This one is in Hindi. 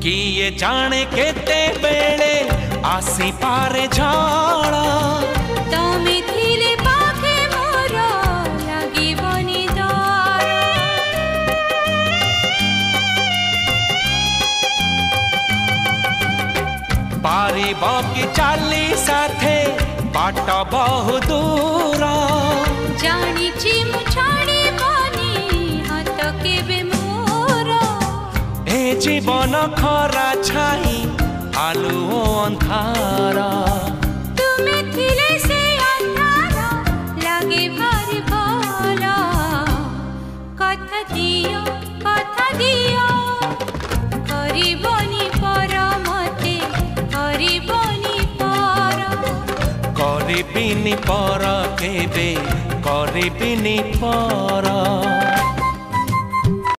किए जाने केते बेले आसी पारे झाड़ा तमे थिले पाखे मोर लागिबनी डर पारिब कि चाली साथे बाट बहु दूर जानिछि मु छाड़िबनी हाथ केबे मोर ए जीवन खरा छाई आलु अंधार तुमे थिले से अंधार लागे भारी भल कथा दियो करिबनी पर मते करिबनी पर करिबिनी पर केबे करिबिनी पर।